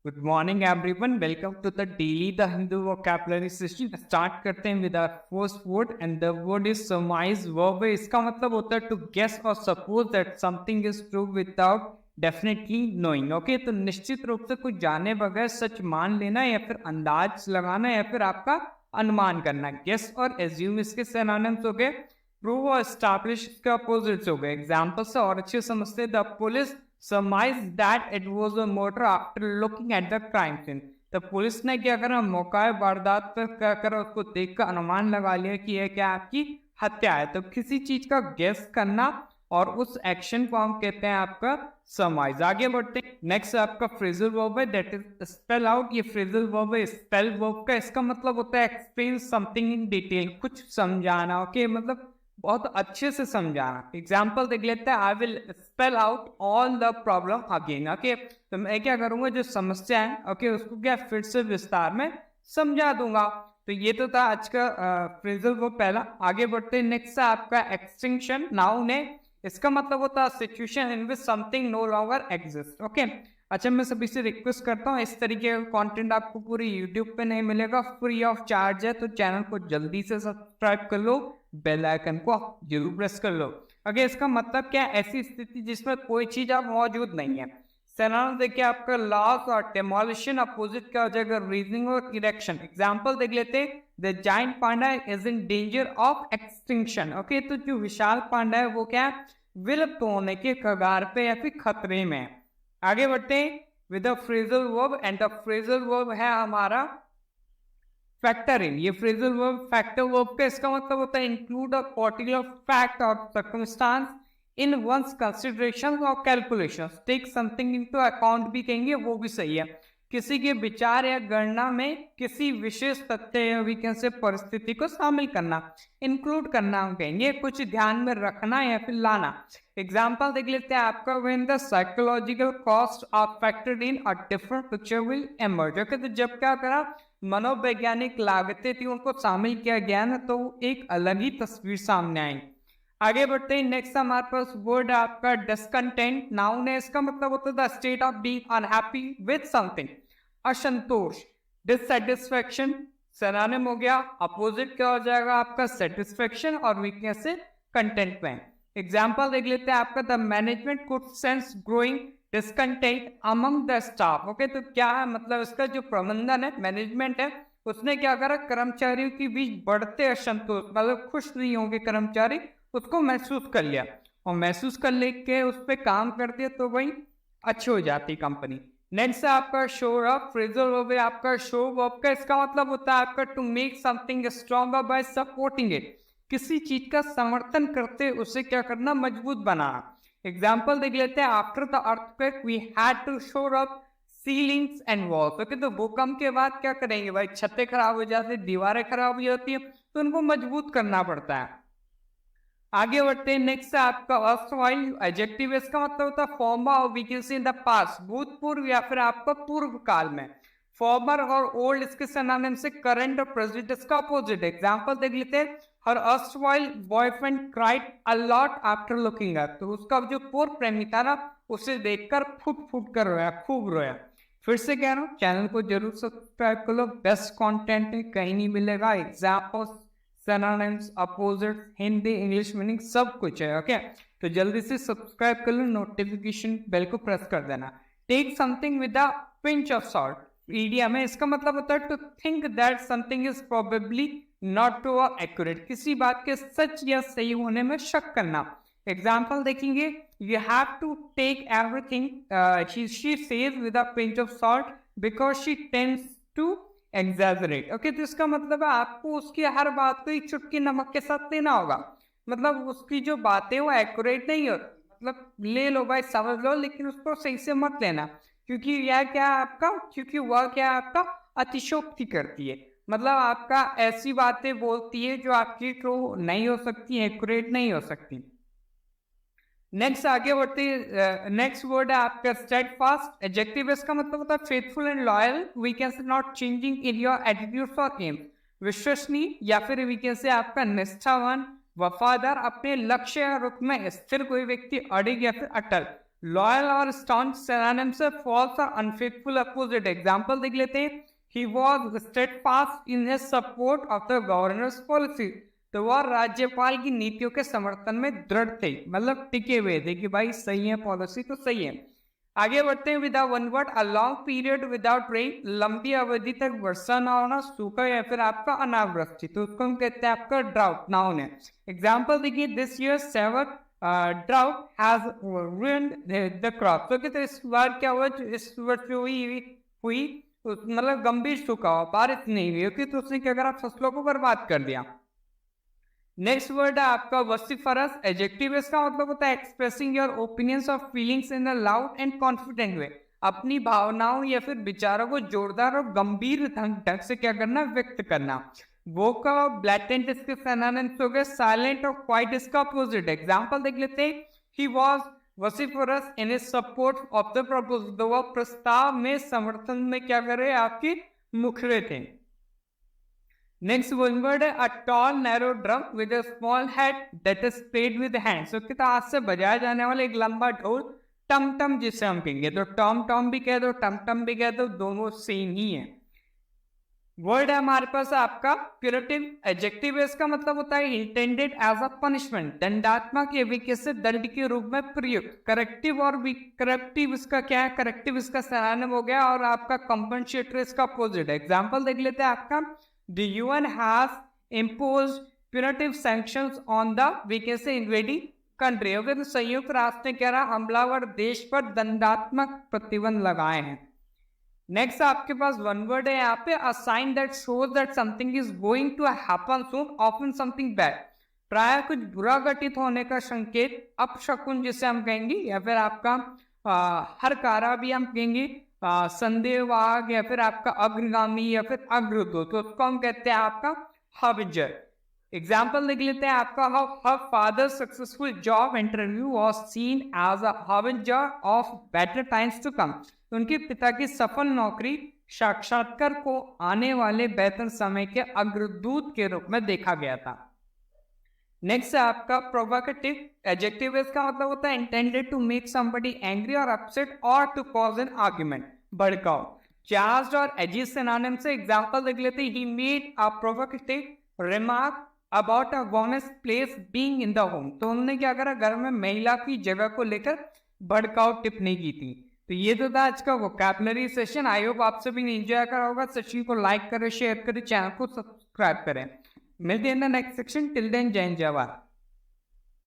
Good morning everyone, welcome to the daily the Hindu vocabulary session. Start करते हैं with our first word and the word is surmise. Verb है, इसका मतलब होता है टू गेस और suppose that something is true without definitely knowing. Okay, तो निश्चित रूप से कुछ जाने बगैर सच मान लेना या फिर अंदाज लगाना या फिर आपका अनुमान करना। गेस और एज्यूम इसके सिनोनिम्स हो गए। प्रूव और एस्टैब्लिश इसके अपोजिट्स हो गए। एग्जाम्पल से और अच्छे समझते हैं। The police surmised that it was a murder after looking at the crime scene। तो पुलिस ने क्या करा, मौका वारदात पर क्या करा, उसको देखकर अनुमान लगा लिया कि यह क्या आपकी हत्या है। तो किसी चीज का गेस करना और उस एक्शन को हम कहते हैं आपका सरमाइज। आगे बढ़ते हैं। नेक्स्ट आपका फ्रेजल वर्ब है, दैट इज स्पेल आउट। ये फ्रेजल वर्ब है स्पेल वर्ब का। इसका मतलब होता है एक्सप्लेन समथिंग इन डिटेल, कुछ समझाना। ओके, मतलब बहुत अच्छे से समझाना। एग्जाम्पल देख लेते हैं। I will spell out all the problem again. Okay, तो मैं क्या करूंगा, जो समस्या है ओके उसको क्या फिर से विस्तार में समझा दूंगा। तो ये तो था आज का फ्रेजल वर्ब पहला। आगे बढ़ते हैं। नेक्स्ट है आपका एक्सटिंक्शन। नाउन है, इसका मतलब होता है situation in which something no longer exist. Okay, अच्छा मैं सभी से रिक्वेस्ट करता हूँ, इस तरीके का कंटेंट आपको पूरी यूट्यूब पे नहीं मिलेगा, फ्री ऑफ चार्ज है। तो चैनल को जल्दी से सब्सक्राइब कर लो, बेल आइकन को जरूर प्रेस कर लो। अगर इसका मतलब क्या है, ऐसी स्थिति जिसमें कोई चीज आप मौजूद नहीं है। सिनोनिम देखिए आपका लॉस और डेमोलिशन। अपोजिट क्या हो जाएगा, रीजनिंग और इरेक्शन। एग्जाम्पल देख लेते हैं। The giant panda is in danger of extinction. Okay, तो जो विशाल पांडा है वो क्या है, विलुप्त होने के कगार पे या फिर खतरे में है। आगे बढ़ते हैं with the phrasal verb and the phrasal verb है हमारा फैक्टर इन। ये फ्रेजल वर्ब फैक्टर वर्ब का इसका मतलब होता है इंक्लूड अ पर्टिकुलर फैक्ट और सर्कमस्टांस इन वंस कंसिडरेशन और calculations. Take something into account भी कहेंगे, वो भी सही है। किसी के विचार या गणना में किसी विशेष तथ्य या वीकेंड से परिस्थिति को शामिल करना, इंक्लूड करना हम कहेंगे, कुछ ध्यान में रखना या फिर लाना। एग्जाम्पल देख लेते हैं आपका। When the psychological cost are factored in a different picture will emerge. Okay, तो जब क्या करा, मनोवैज्ञानिक लागतें थी उनको शामिल किया गया ना, तो एक अलग ही तस्वीर सामने आई। आगे बढ़ते हैं। नेक्स्ट हमारे पास वर्ड है आपका डिस्कंटेंट। नाउन है, इसका मतलब होता है the state of being unhappy with something, असंतोष। डिससैटिस्फैक्शन सिनोनिम हो गया। अपोजिट क्या हो जाएगा आपका सेटिस्फैक्शन, और वीकनेस से कंटेंटमेंट। एग्जाम्पल देख लेते हैं आपका। The management could sense growing discontent among the staff. Okay, तो क्या है मतलब, इसका जो प्रबंधन है, मैनेजमेंट है, उसने क्या करा, कर्मचारियों के बीच बढ़ते असंतोष, मतलब खुश नहीं होंगे कर्मचारी, उसको महसूस कर लिया और महसूस कर लेके उस पर काम कर दिया, तो वही अच्छी हो जाती कंपनी। नेक्स्ट है आपका शो अप। फ्रेजल वर्ब है आपका शो अप का। इसका मतलब होता है आपका to make something stronger by supporting it. किसी चीज का समर्थन करते उसे क्या करना, मजबूत बनाना। एग्जाम्पल देख लेते हैं। After the earthquake we had to shore up ceilings and walls. Okay, तो भूकंप के बाद क्या करेंगे भाई, छतें खराब हो जाती, दीवारें खराब हो जाती है, तो उनको मजबूत करना पड़ता है। आगे बढ़ते हैं। नेक्स्ट है आपका erstwhile एडजेक्टिव। इसका मतलब होता है फॉर्मर और वी कैन से इन द पास्ट, भूतपूर्व या फिर आपका पूर्व काल में। फॉर्मर और ओल्ड इसके सिनोनिम से करंट और प्रेजेंट इसका अपोजिट। एग्जांपल देख लेते हैं। हर erstwhile boyfriend cried a lot after looking up. तो उसका जो पूर्व प्रेमी था ना, उसे देखकर फुट फुट कर रोया, खूब रोया। फिर से कह रहा हूँ, चैनल को जरूर सब्सक्राइब कर लो, बेस्ट कंटेंट है, कहीं नहीं मिलेगा। Examples, synonyms, opposite, Hindi, English meaning सब कुछ है। ओके, तो जल्दी से सब्सक्राइब कर लो, नोटिफिकेशन बेल को प्रेस कर देना। Take something with a pinch of salt. Idiom है, इसका मतलब होता है to think that something is probably not true और एक्यूरेट। किसी बात के सच या सही होने में शक करना। एग्जाम्पल देखेंगे। You have to take everything she says with a pinch of salt because she tends to exaggerate. Okay, तो इसका मतलब है आपको उसकी हर बात को एक चुटकी नमक के साथ लेना होगा। मतलब उसकी जो बातें वो एक्यूरेट नहीं होती, मतलब ले लो भाई, समझ लो, लेकिन उसको सही से मत लेना, क्योंकि यह क्या है आपका, क्योंकि वह क्या है आपका अतिशोक्ति करती है। मतलब आपका ऐसी बातें बोलती है जो आपकी ट्रू नहीं हो सकती, एक्यूरेट नहीं हो सकती। नेक्स्ट आगे बढ़ते हैं। नेक्स्ट वर्ड है आपका स्टेडफास्ट। एडजेक्टिव इसका मतलब होता है faithful and loyal. We can say not changing in your attitudes और एम्स। विश्वसनीय या फिर वी कैन से आपका निष्ठावान, वफादार, अपने लक्ष्य या रुख में स्थिर कोई व्यक्ति, अड़िग या फिर अटल। लॉयल और स्टॉन्च सिनोनिम से फॉल्स और अनफेथफुल अपोजिट। एग्जांपल देख लेते हैं। He was steadfast in his support of the governors policy, तो वह राज्यपाल की नीतियों के समर्थन में दृढ़ थे, मतलब टिके हुए थे कि भाई सही है पॉलिसी तो सही है। आगे बढ़ते हैं। With one word, a long period without rain, लंबी अवधि तक वर्षा ना होना, सूखा या फिर आपका अनावृष्टि, तो उसको हम कहते हैं आपका ड्राउट, नाउन है। एग्जांपल देखिए, this year severe drought has ruined the crop, तो कहते इस बार क्या हुआ, इस वर्ष जो हुई मतलब गंभीर सूखा हुआ, बारिश नहीं हुई क्योंकि तो उसने क्या करा, फसलों को बर्बाद कर दिया। नेक्स्ट वर्ड है आपका वसिफरस। एडजेक्टिव इसका मतलब होता है expressing your opinions of feelings in a loud and confident way, अपनी भावनाओं या फिर विचारों को जोरदार और गंभीर ढंग से क्या करना, व्यक्त करना। वोकल और ब्लैटेंट इसके सिनोनिम्स हो गए, साइलेंट और क्वाइट इसका अपोजिट। एग्जांपल देख लेते हैं। He was vociferous in his support of the proposal, तो वह प्रस्ताव में समर्थन में क्या कर रहे, आपके मुखरे थे। नेक्स्ट वर्ड है a tall narrow drum with a small head that is played with hands, तो कितना हाथ से बजाया जाने वाला एक लंबा ढोल, टम टम जिसे हम कहेंगे, तो टॉम टॉम भी कह दो, टम टम भी कह दो, दोनों सेम ही है। वर्ड है हमारे पास आपका प्यूरेटिव। एडजेक्टिव इसका मतलब होता है इंटेंडेड एज अ पनिशमेंट, दंडात्मक या विके से दंड के रूप में प्रयुक्त। करेक्टिव और करेक्टिव इसका क्या है, करेक्टिव इसका सिनोनिम हो गया, और आपका कंपनसेटरी इसका अपोजिट। एग्जांपल देख लेते हैं आपका। The UN has imposed punitive sanctions on the weakest invading country, अगर तो संयुक्त राष्ट्र ने क्या रहा, हमलावर देश पर दंडात्मक प्रतिबंध लगाए हैं। नेक्स्ट आपके पास वन वर्ड है यहाँ पे, a sign that shows that something is going to happen soon, often something bad, प्राय कुछ बुरा घटित होने का संकेत, अपशकुन जिसे हम कहेंगे, या फिर आपका हरकारा भी हम कहेंगे, संदेहवाहक, या फिर आपका अग्रगामी, या फिर अग्रदूत, तो उसको हम कहते हैं आपका हार्बिंजर। एग्जाम्पल देख लेते हैं आपका। Her father successful job interview was seen as a harbinger of better times to come, उनके पिता की सफल नौकरी साक्षात्कार को आने वाले बेहतर समय के अग्रदूत के रूप में देखा गया था। नेक्स्ट है आपका प्रोवोकेटिव। एडजेक्टिव इसका मतलब होता है intended to make somebody angry और अपसेट और टू कॉज एन आर्ग्यूमेंट, भड़काओ। चार्ज्ड और एजी सिनोनिम से। एग्जांपल देख लेते हैं। He made a provocative remark about a women's place being in the home, तो उन्होंने क्या करा, घर में महिला की जगह को लेकर भड़काऊ टिप्पणी की थी। तो ये तो था आज का वोकैबुलरी सेशन। आई होप आप सभी ने एंजॉय करा होगा। सेशन को लाइक करें, शेयर करें, चैनल को सब्सक्राइब करें। मिलते हैं नेक्स्ट सेक्शन। टिल देन जय हिंद जय भारत।